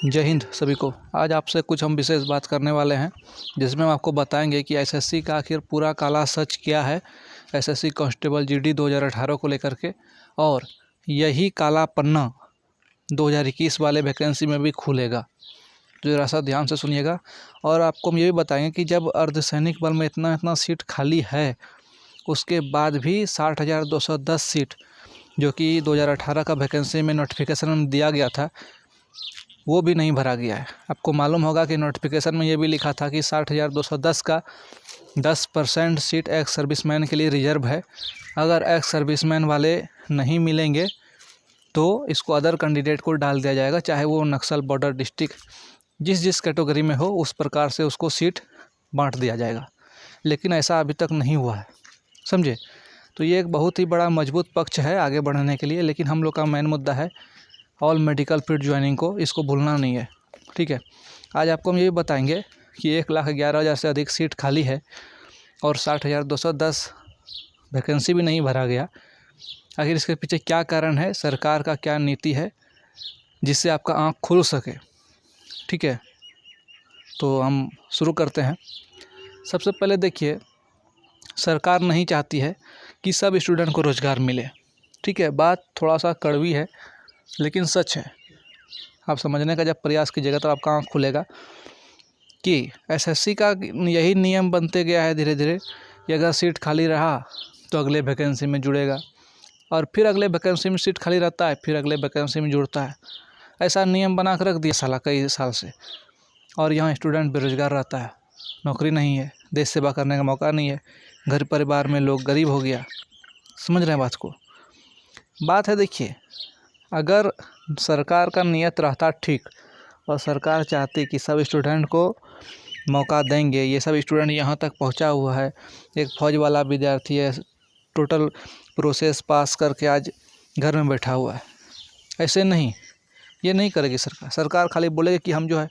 जय हिंद सभी को। आज आपसे कुछ हम विशेष बात करने वाले हैं जिसमें हम आपको बताएंगे कि एसएससी का आखिर पूरा काला सच क्या है एसएससी कांस्टेबल जीडी 2018 को लेकर के, और यही काला पन्ना 2021 वाले वैकेंसी में भी खुलेगा। तो ज़रा सा ध्यान से सुनिएगा। और आपको हम ये भी बताएंगे कि जब अर्धसैनिक बल में इतना सीट खाली है, उसके बाद भी 60,210 सीट जो कि 2018 का वैकेंसी में नोटिफिकेशन में दिया गया था, वो भी नहीं भरा गया है। आपको मालूम होगा कि नोटिफिकेशन में ये भी लिखा था कि 60,210 का 10% सीट एक्स सर्विसमैन के लिए रिजर्व है। अगर एक्स सर्विसमैन वाले नहीं मिलेंगे तो इसको अदर कैंडिडेट को डाल दिया जाएगा, चाहे वो नक्सल बॉर्डर डिस्ट्रिक्ट जिस कैटेगरी में हो उस प्रकार से उसको सीट बांट दिया जाएगा। लेकिन ऐसा अभी तक नहीं हुआ है, समझे। तो ये एक बहुत ही बड़ा मजबूत पक्ष है आगे बढ़ने के लिए। लेकिन हम लोग का मेन मुद्दा है ऑल मेडिकल फील्ड ज्वाइनिंग को, इसको भूलना नहीं है, ठीक है। आज आपको हम ये भी बताएंगे कि 1,11,000 से अधिक सीट खाली है और 60,210 वैकेंसी भी नहीं भरा गया। आखिर इसके पीछे क्या कारण है, सरकार का क्या नीति है जिससे आपका आँख खुल सके, ठीक है। तो हम शुरू करते हैं। सबसे पहले देखिए, सरकार नहीं चाहती है कि सब स्टूडेंट को रोज़गार मिले, ठीक है। बात थोड़ा सा कड़वी है लेकिन सच है। आप समझने का जब प्रयास कीजिएगा तो आपका आँख खुलेगा कि एसएससी का यही नियम बनते गया है धीरे धीरे कि अगर सीट खाली रहा तो अगले वैकेंसी में जुड़ेगा, और फिर अगले वैकेंसी में सीट खाली रहता है, फिर अगले वैकेंसी में जुड़ता है। ऐसा नियम बना कर रख दिया साला कई साल से, और यहाँ स्टूडेंट बेरोजगार रहता है, नौकरी नहीं है, देश सेवा करने का मौका नहीं है, घर परिवार में लोग गरीब हो गया। समझ रहे हैं बात को। बात है, देखिए, अगर सरकार का नियत रहता ठीक और सरकार चाहती कि सब स्टूडेंट को मौका देंगे, ये सब स्टूडेंट यहाँ तक पहुँचा हुआ है, एक फौज वाला विद्यार्थी है, टोटल प्रोसेस पास करके आज घर में बैठा हुआ है। ऐसे नहीं, ये नहीं करेगी सरकार। सरकार खाली बोलेगी कि हम जो है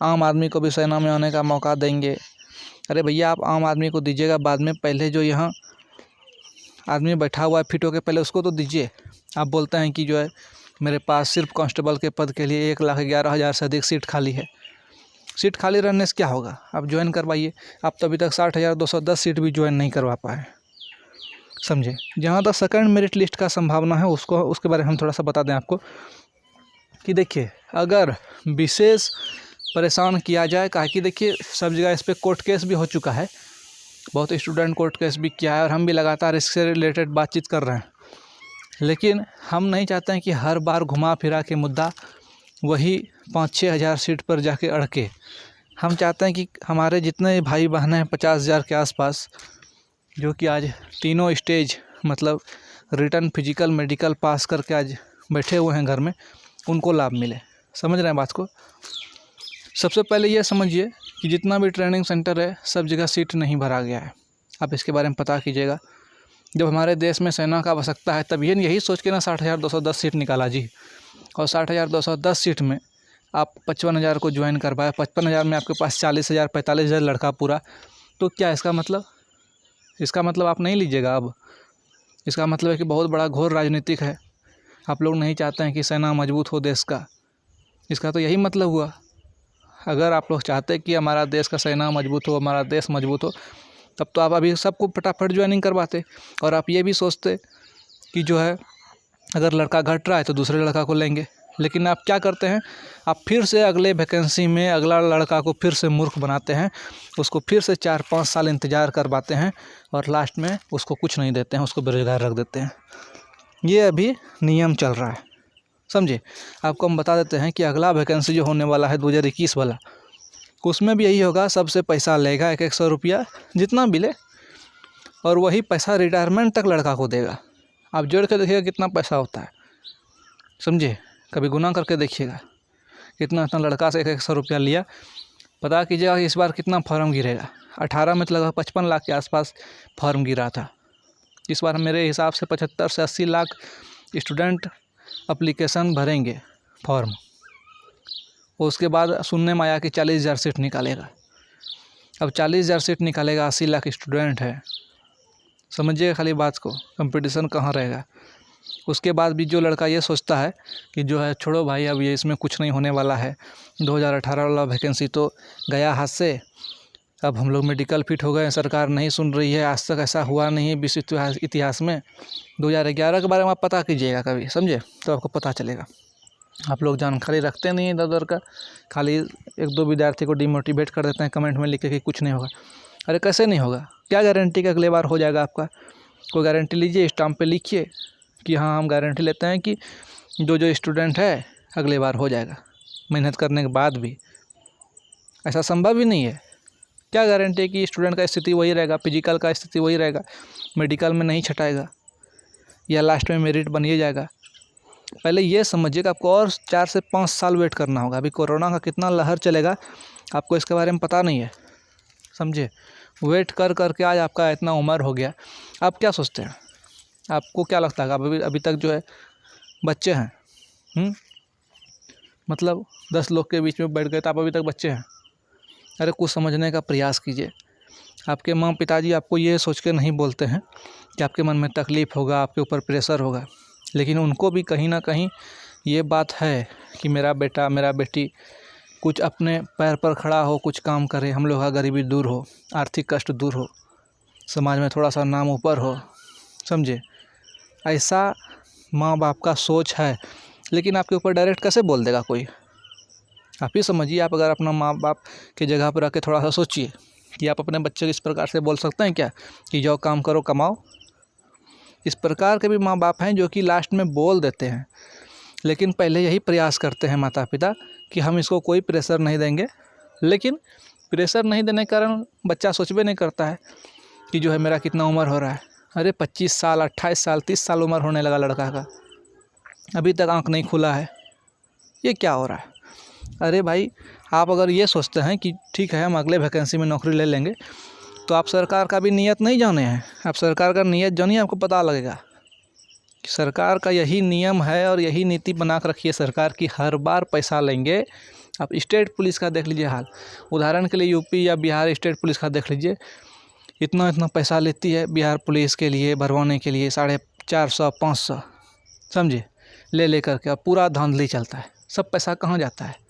आम आदमी को भी सेना में आने का मौका देंगे। अरे भैया, आप आम आदमी को दीजिएगा बाद में, पहले जो यहाँ आदमी बैठा हुआ है फिट होकर, पहले उसको तो दीजिए। आप बोलते हैं कि जो है मेरे पास सिर्फ कांस्टेबल के पद के लिए 1,11,000 से अधिक सीट खाली है। सीट खाली रहने से क्या होगा, आप ज्वाइन करवाइए। आप तो अभी तक 60,210 सीट भी ज्वाइन नहीं करवा पाए, समझे। जहाँ तक सेकंड मेरिट लिस्ट का संभावना है उसके बारे में हम थोड़ा सा बता दें आपको कि देखिए, अगर विशेष परेशान किया जाए, कहा कि देखिए सब जगह इस पर कोर्ट केस भी हो चुका है, बहुत स्टूडेंट कोर्ट केस भी किया है, और हम भी लगातार इससे रिलेटेड बातचीत कर रहे हैं। लेकिन हम नहीं चाहते हैं कि हर बार घुमा फिरा के मुद्दा वही 5-6 हज़ार सीट पर जाके अड़के। हम चाहते हैं कि हमारे जितने भाई बहन हैं 50,000 के आसपास, जो कि आज तीनों स्टेज मतलब रिटन, फिजिकल, मेडिकल पास करके आज बैठे हुए हैं घर में, उनको लाभ मिले। समझ रहे हैं बात को। सबसे पहले ये समझिए कि जितना भी ट्रेनिंग सेंटर है सब जगह सीट नहीं भरा गया है। आप इसके बारे में पता कीजिएगा। जब हमारे देश में सेना का आवश्यकता है तब यही सोच के ना 60,210 सीट निकाला जी, और 60,210 सीट में आप 55,000 को ज्वाइन करवाए। 55,000 में आपके पास 40,000 45,000 लड़का पूरा, तो क्या इसका मतलब आप नहीं लीजिएगा। अब इसका मतलब है कि बहुत बड़ा घोर राजनीतिक है। आप लोग नहीं चाहते हैं कि सेना मजबूत हो देश का, इसका तो यही मतलब हुआ। अगर आप लोग चाहते हैं कि हमारा देश का सेना मजबूत हो, हमारा देश मजबूत हो, तब तो आप अभी सबको फटाफट ज्वाइनिंग करवाते, और आप ये भी सोचते कि जो है अगर लड़का घट रहा है तो दूसरे लड़का को लेंगे। लेकिन आप क्या करते हैं, आप फिर से अगले वैकेंसी में अगला लड़का को फिर से मूर्ख बनाते हैं, उसको फिर से 4-5 साल इंतज़ार करवाते हैं, और लास्ट में उसको कुछ नहीं देते हैं, उसको बेरोजगार रख देते हैं। ये अभी नियम चल रहा है, समझे। आपको हम बता देते हैं कि अगला वैकेंसी जो होने वाला है 2021 वाला, उसमें भी यही होगा। सबसे पैसा लेगा 100 रुपया जितना भी ले, और वही पैसा रिटायरमेंट तक लड़का को देगा। आप जोड़ के देखिएगा कितना पैसा होता है, समझे। कभी गुना करके देखिएगा कितना इतना लड़का से 100 रुपया लिया। पता कीजिएगा कि इस बार कितना फॉर्म गिरेगा। 18 में तो लगभग 55 लाख के आसपास फॉर्म गिरा था। इस बार मेरे हिसाब से 75 से 80 लाख स्टूडेंट अप्लीकेशन भरेंगे फॉर्म। उसके बाद सुनने में आया कि 40,000 सीट निकालेगा। अब 40,000 सीट निकालेगा, 80 लाख स्टूडेंट है, समझिए खाली बात को। कंपटीशन कहाँ रहेगा। उसके बाद भी जो लड़का ये सोचता है कि जो है छोड़ो भाई, अब ये इसमें कुछ नहीं होने वाला है, 2018 वाला वैकेंसी तो गया हाथ से, अब हम लोग मेडिकल फिट हो गए, सरकार नहीं सुन रही है, आज तक ऐसा हुआ नहीं है विश्व इतिहास में। 2011 के बारे में आप पता कीजिएगा कभी, समझे, तो आपको पता चलेगा। आप लोग जानकारी रखते नहीं इधर उधर का, खाली 1-2 विद्यार्थी को डिमोटिवेट कर देते हैं कमेंट में लिख के कि कुछ नहीं होगा। अरे कैसे नहीं होगा, क्या गारंटी कि अगले बार हो जाएगा आपका? कोई गारंटी लीजिए, स्टाम्प पे लिखिए कि हाँ हम गारंटी लेते हैं कि जो स्टूडेंट है अगले बार हो जाएगा, मेहनत करने के बाद भी। ऐसा संभव ही नहीं है। क्या गारंटी है कि स्टूडेंट का स्थिति वही रहेगा, फिजिकल का स्थिति वही रहेगा, मेडिकल में नहीं छटाएगा या लास्ट में मेरिट बन ही जाएगा? पहले ये समझिए कि आपको और 4 से 5 साल वेट करना होगा। अभी कोरोना का कितना लहर चलेगा आपको इसके बारे में पता नहीं है, समझे। वेट कर करके आज आपका इतना उम्र हो गया। आप क्या सोचते हैं, आपको क्या लगता है? आप अभी तक जो है बच्चे हैं, मतलब 10 लोग के बीच में बैठ गए तो आप अभी तक बच्चे हैं। अरे कुछ समझने का प्रयास कीजिए। आपके माँ पिताजी आपको ये सोच के नहीं बोलते हैं कि आपके मन में तकलीफ़ होगा, आपके ऊपर प्रेशर होगा, लेकिन उनको भी कहीं ना कहीं ये बात है कि मेरा बेटा मेरा बेटी कुछ अपने पैर पर खड़ा हो, कुछ काम करे, हम लोग का गरीबी दूर हो, आर्थिक कष्ट दूर हो, समाज में थोड़ा सा नाम ऊपर हो, समझे। ऐसा माँ बाप का सोच है, लेकिन आपके ऊपर डायरेक्ट कैसे बोल देगा कोई? आप ही समझिए। आप अगर अपना माँ बाप की जगह पर आके थोड़ा सा सोचिए कि आप अपने बच्चे को इस प्रकार से बोल सकते हैं क्या कि जाओ काम करो कमाओ? इस प्रकार के भी माँ बाप हैं जो कि लास्ट में बोल देते हैं, लेकिन पहले यही प्रयास करते हैं माता पिता कि हम इसको कोई प्रेशर नहीं देंगे। लेकिन प्रेशर नहीं देने के कारण बच्चा सोचबे नहीं करता है कि जो है मेरा कितना उम्र हो रहा है। अरे 25 साल 28 साल 30 साल उम्र होने लगा लड़का का, अभी तक आँख नहीं खुला है, ये क्या हो रहा है? अरे भाई, आप अगर ये सोचते हैं कि ठीक है हम अगले वैकेंसी में नौकरी ले लेंगे, तो आप सरकार का भी नियत नहीं जाने हैं। आप सरकार का नियत जानिए, आपको पता लगेगा कि सरकार का यही नियम है और यही नीति बना कर रखी है सरकार की, हर बार पैसा लेंगे। आप स्टेट पुलिस का देख लीजिए हाल, उदाहरण के लिए यूपी या बिहार स्टेट पुलिस का देख लीजिए, इतना इतना पैसा लेती है बिहार पुलिस के लिए भरवाने के लिए, 450-500, समझे, ले करके अब पूरा धांधली चलता है। सब पैसा कहाँ जाता है?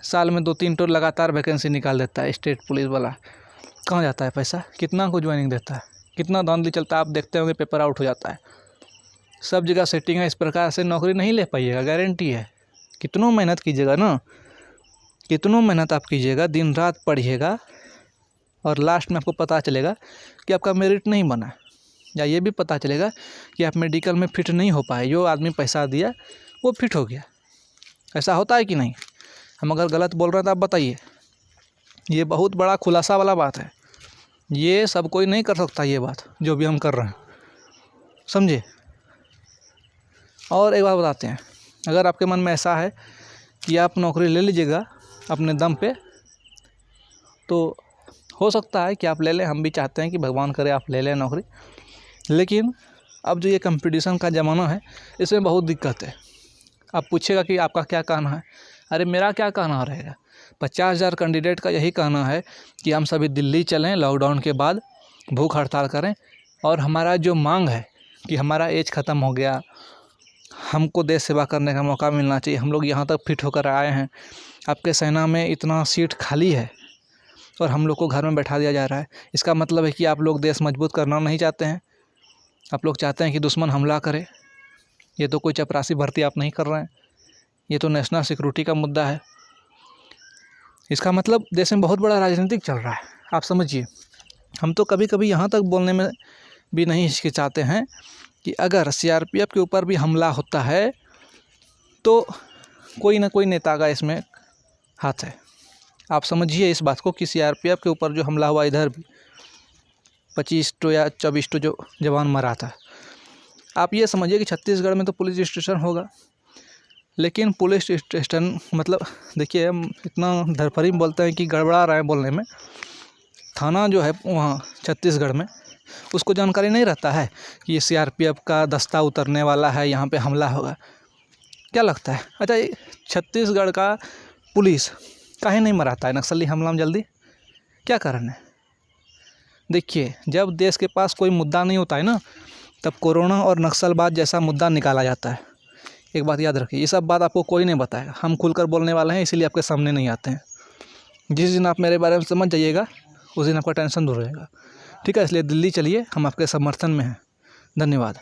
साल में 2-3 तो लगातार वैकेंसी निकाल देता है स्टेट पुलिस वाला, कहाँ जाता है पैसा? कितना को ज्वाइनिंग देता है, कितना धांधली चलता है, आप देखते होंगे पेपर आउट हो जाता है। सब जगह सेटिंग है, इस प्रकार से नौकरी नहीं ले पाइएगा, गारंटी है। कितनों मेहनत कीजिएगा ना, कितनों मेहनत आप कीजिएगा, दिन रात पढ़िएगा, और लास्ट में आपको पता चलेगा कि आपका मेरिट नहीं बना, या ये भी पता चलेगा कि आप मेडिकल में फिट नहीं हो पाए, जो आदमी पैसा दिया वो फिट हो गया। ऐसा होता है कि नहीं? हम अगर गलत बोल रहे हैं तो आप बताइए। ये बहुत बड़ा खुलासा वाला बात है, ये सब कोई नहीं कर सकता ये बात जो भी हम कर रहे हैं, समझे। और एक बात बताते हैं, अगर आपके मन में ऐसा है कि आप नौकरी ले लीजिएगा अपने दम पे, तो हो सकता है कि आप ले लें, हम भी चाहते हैं कि भगवान करे आप ले लें नौकरी। लेकिन अब जो ये कंपटीशन का ज़माना है, इसमें बहुत दिक्कत है। आप पूछेगा कि आपका क्या कहना है? अरे मेरा क्या कहना रहेगा, 50,000 कैंडिडेट का यही कहना है कि हम सभी दिल्ली चलें, लॉकडाउन के बाद भूख हड़ताल करें, और हमारा जो मांग है कि हमारा एज ख़त्म हो गया, हमको देश सेवा करने का मौका मिलना चाहिए, हम लोग यहाँ तक फिट होकर आए हैं, आपके सेना में इतना सीट खाली है और हम लोग को घर में बैठा दिया जा रहा है। इसका मतलब है कि आप लोग देश मजबूत करना नहीं चाहते हैं, आप लोग चाहते हैं कि दुश्मन हमला करे। ये तो कोई चपरासी भर्ती आप नहीं कर रहे हैं, ये तो नेशनल सिक्योरिटी का मुद्दा है। इसका मतलब देश में बहुत बड़ा राजनीतिक चल रहा है, आप समझिए। हम तो कभी कभी यहाँ तक बोलने में भी नहीं हिचकिचाते हैं कि अगर सीआरपीएफ के ऊपर भी हमला होता है तो कोई ना कोई नेता का इसमें हाथ है। आप समझिए इस बात को कि सीआरपीएफ के ऊपर जो हमला हुआ, इधर भी 25 या 24 जो जवान मरा था, आप ये समझिए कि छत्तीसगढ़ में तो पुलिस स्टेशन होगा, लेकिन पुलिस स्टेशन मतलब देखिए, हम इतना धरफरी बोलते हैं कि गड़बड़ा रहा है बोलने में। थाना जो है वहाँ छत्तीसगढ़ में, उसको जानकारी नहीं रहता है कि ये सीआरपीएफ का दस्ता उतरने वाला है, यहाँ पे हमला होगा। क्या लगता है? अच्छा, छत्तीसगढ़ का पुलिस काहे नहीं मराता है नक्सली हमला में जल्दी? क्या कारण है? देखिए, जब देश के पास कोई मुद्दा नहीं होता है ना, तब कोरोना और नक्सलवाद जैसा मुद्दा निकाला जाता है। एक बात याद रखिए, ये सब बात आपको कोई नहीं बताएगा, हम खुलकर बोलने वाले हैं, इसीलिए आपके सामने नहीं आते हैं। जिस दिन आप मेरे बारे में समझ जाइएगा उस दिन आपका टेंशन दूर रहेगा। ठीक है, इसलिए दिल्ली चलिए, हम आपके समर्थन में हैं। धन्यवाद।